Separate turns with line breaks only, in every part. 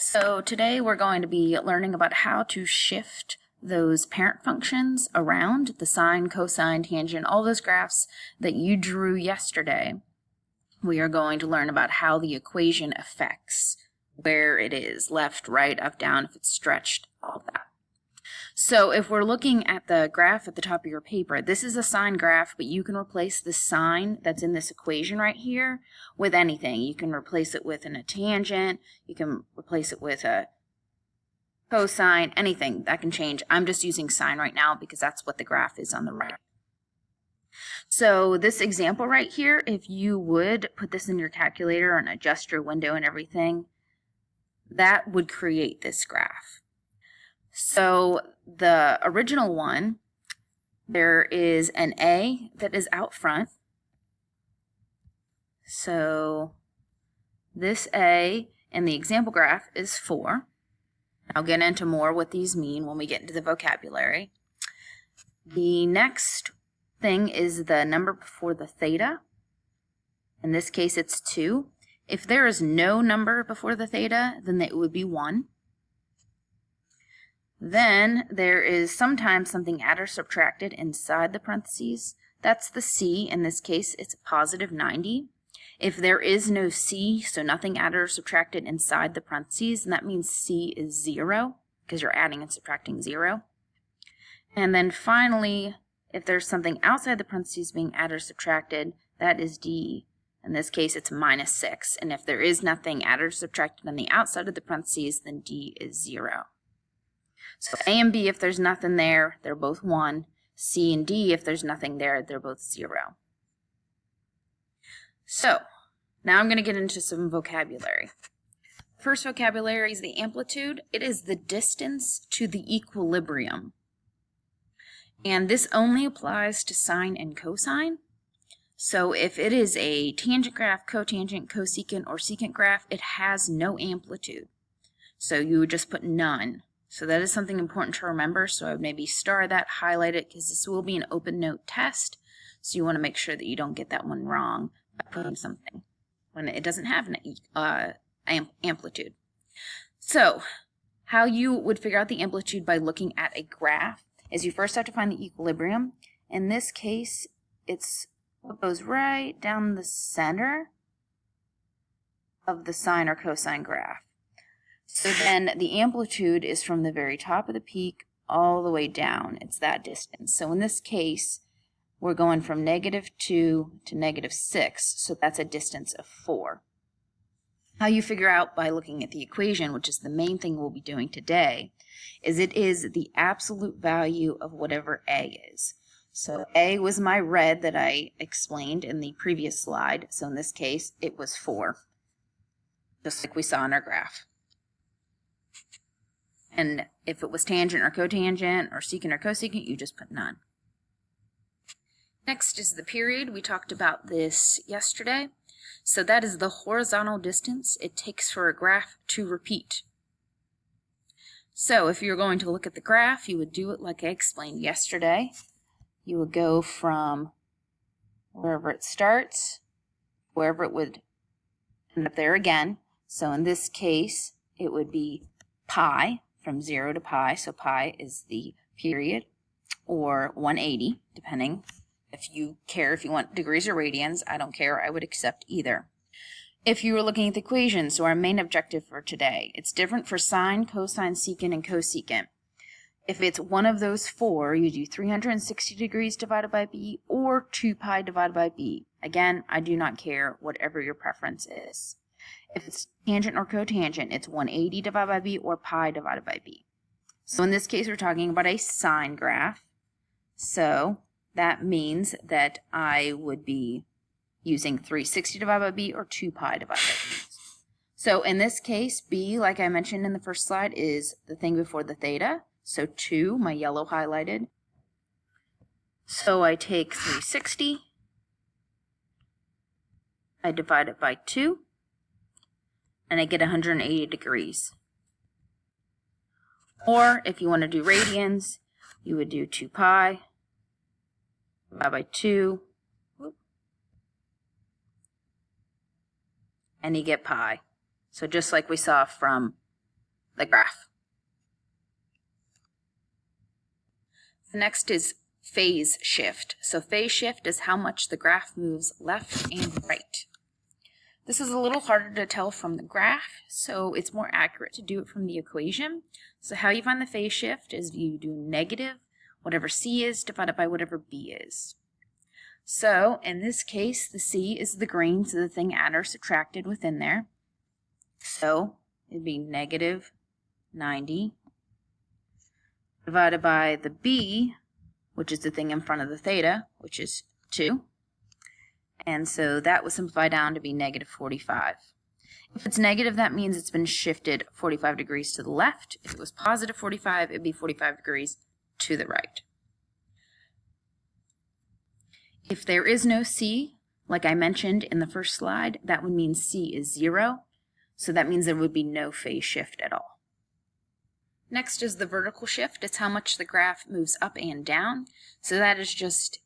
So today we're going to be learning about how to shift those parent functions around, the sine, cosine, tangent, all those graphs that you drew yesterday. We are going to learn about how the equation affects where it is, left, right, up, down, if it's stretched, all that. So if we're looking at the graph at the top of your paper, this is a sine graph, but you can replace the sine that's in this equation right here with anything. You can replace it with a tangent, you can replace it with a cosine, anything that can change. I'm just using sine right now because that's what the graph is on the right. So this example right here, if you would put this in your calculator and adjust your window and everything, that would create this graph. So the original one, there is an A that is out front. So this A in the example graph is 4. I'll get into more what these mean when we get into the vocabulary. The next thing is the number before the theta. In this case, it's 2. If there is no number before the theta, then it would be 1. Then there is sometimes something added or subtracted inside the parentheses. That's the C. In this case, it's a positive 90. If there is no C, so nothing added or subtracted inside the parentheses, and that means C is 0 because you're adding and subtracting 0. And then finally, if there's something outside the parentheses being added or subtracted, that is D. In this case, it's minus 6. And if there is nothing added or subtracted on the outside of the parentheses, then D is 0. So A and B, if there's nothing there, they're both 1. C and D, if there's nothing there, they're both 0. So now I'm going to get into some vocabulary. First vocabulary is the amplitude. It is the distance to the equilibrium. And this only applies to sine and cosine. So if it is a tangent graph, cotangent, cosecant, or secant graph, it has no amplitude. So you would just put none. So that is something important to remember. So I would maybe star that, highlight it, because this will be an open note test. So you want to make sure that you don't get that one wrong by putting something when it doesn't have an amplitude. So how you would figure out the amplitude by looking at a graph is you first have to find the equilibrium. In this case, it's what goes right down the center of the sine or cosine graph. So then the amplitude is from the very top of the peak all the way down. It's that distance. So in this case, we're going from -2 to -6. So that's a distance of 4. How you figure out by looking at the equation, which is the main thing we'll be doing today, is it is the absolute value of whatever A is. So A was my red that I explained in the previous slide. So in this case, it was 4, just like we saw in our graph. And if it was tangent or cotangent or secant or cosecant, you just put none. Next is the period. We talked about this yesterday. So that is the horizontal distance it takes for a graph to repeat. So if you're going to look at the graph, you would do it like I explained yesterday. You would go from wherever it starts, wherever it would end up there again. So in this case, it would be pi, from 0 to pi, so pi is the period, or 180, depending if you care, if you want degrees or radians. I don't care, I would accept either. If you were looking at the equation, so our main objective for today, it's different for sine, cosine, secant, and cosecant. If it's one of those 4, you do 360 degrees divided by b, or 2 pi divided by b. Again, I do not care, whatever your preference is. If it's tangent or cotangent, it's 180 divided by b or pi divided by b. So in this case, we're talking about a sine graph. So that means that I would be using 360 divided by b or 2 pi divided by b. So in this case, b, like I mentioned in the first slide, is the thing before the theta. So 2, my yellow highlighted. So I take 360, I divide it by 2, and I get 180 degrees. Or if you want to do radians, you would do 2 pi divided by 2, and you get pi. So just like we saw from the graph. The next is phase shift. So phase shift is how much the graph moves left and right. This is a little harder to tell from the graph, so it's more accurate to do it from the equation. So how you find the phase shift is you do negative whatever C is divided by whatever B is. So in this case, the C is the grains of the thing added or subtracted within there. So it'd be negative 90 divided by the B, which is the thing in front of the theta, which is 2. And so that will simplify down to be negative 45. If it's negative, that means it's been shifted 45 degrees to the left. If it was positive 45, it'd be 45 degrees to the right. If there is no C, like I mentioned in the first slide, that would mean C is 0. So that means there would be no phase shift at all. Next is the vertical shift. It's how much the graph moves up and down. So that is just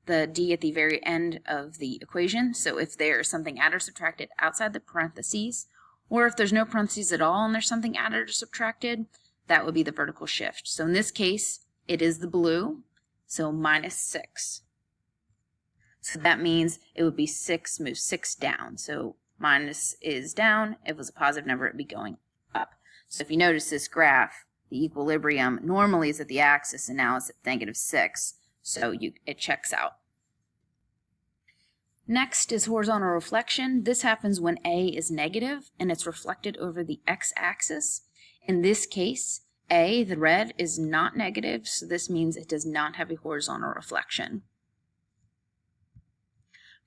the D at the very end of the equation. So if there's something added or subtracted outside the parentheses, or if there's no parentheses at all and there's something added or subtracted, that would be the vertical shift. So in this case, it is the blue, so minus 6. So that means it would be 6 moves 6 down. So minus is down. If it was a positive number, it would be going up. So if you notice this graph, the equilibrium normally is at the axis, and now it's at negative 6. So it checks out. Next is horizontal reflection. This happens when A is negative and it's reflected over the x-axis. In this case, A, the red, is not negative, so this means it does not have a horizontal reflection.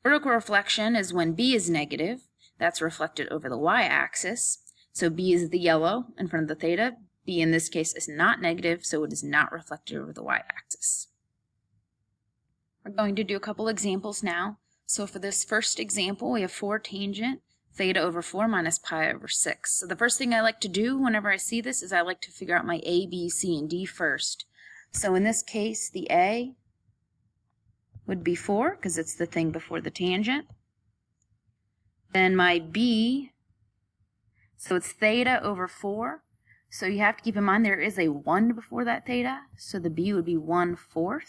Vertical reflection is when B is negative. That's reflected over the y-axis. So B is the yellow in front of the theta. B in this case is not negative, so it is not reflected over the y-axis. We're going to do a couple examples now. So for this first example, we have 4 tangent theta over 4 minus pi over 6. So the first thing I like to do whenever I see this is I like to figure out my A, B, C, and D first. So in this case, the A would be 4 because it's the thing before the tangent. Then my B, so it's theta over 4. So you have to keep in mind there is a 1 before that theta, so the B would be 1/4.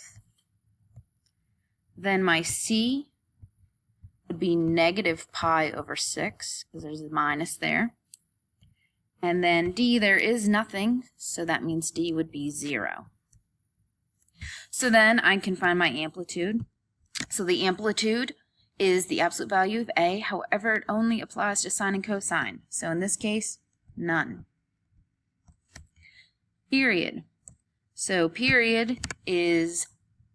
Then my C would be negative pi over 6, because there's a minus there. And then D, there is nothing, so that means D would be 0. So then I can find my amplitude. So the amplitude is the absolute value of A, however it only applies to sine and cosine. So in this case, none. Period. So period is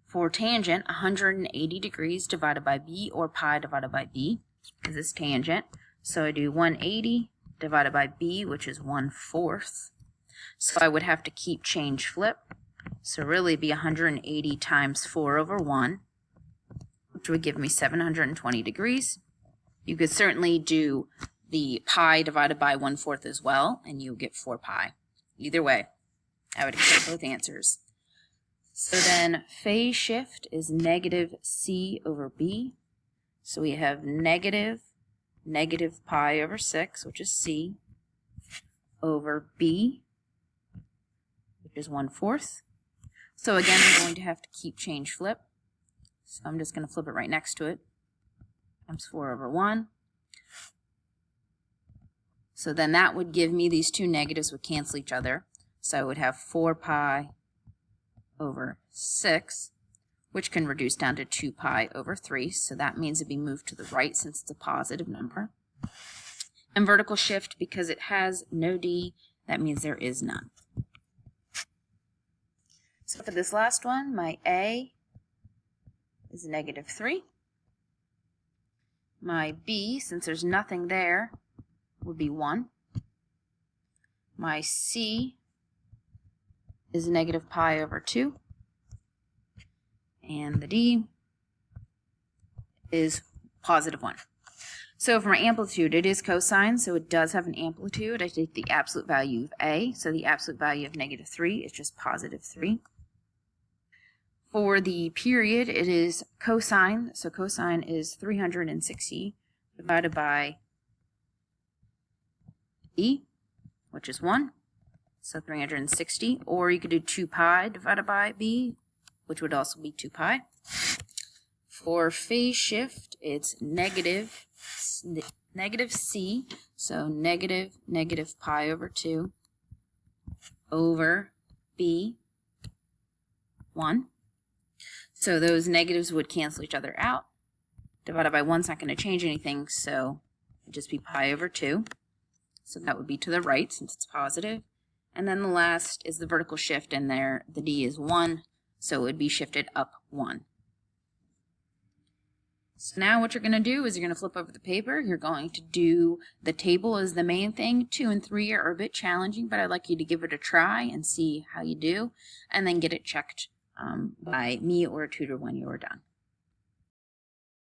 for tangent 180 degrees divided by B, or pi divided by B, because it's tangent. So I do 180 divided by B, which is 1/4. So I would have to keep change flip. So really it'd be 180 times 4 over 1, which would give me 720 degrees. You could certainly do the pi divided by 1/4 as well, and you get 4 pi. Either way, I would accept both answers. So then phase shift is negative C over B. So we have negative pi over 6, which is C, over B, which is 1/4. So again, I'm going to have to keep change flip. So I'm just going to flip it right next to it. Times 4 over 1. So then that would give me, these two negatives would cancel each other. So I would have 4 pi over 6, which can reduce down to 2 pi over 3. So that means it'd be moved to the right since it's a positive number. And vertical shift, because it has no D, that means there is none. So for this last one, my A is negative 3. My B, since there's nothing there, would be 1. My C is negative pi over 2. And the D is positive 1. So for my amplitude, it is cosine, so it does have an amplitude. I take the absolute value of A, so the absolute value of negative 3 is just positive 3. For the period, it is cosine, so cosine is 360 divided by E, which is 1. so 360, or you could do 2 pi divided by b, which would also be 2 pi. For phase shift, it's negative c, so negative pi over 2 over b 1. So those negatives would cancel each other out. Divided by 1 is not going to change anything, so it would just be pi over 2. So that would be to the right since it's positive. And then the last is the vertical shift, and there the d is 1, so it would be shifted up 1. So now what you're going to do is you're going to flip over the paper. You're going to do the table as the main thing. 2 and 3 are a bit challenging, but I'd like you to give it a try and see how you do, and then get it checked by me or a tutor when you are done.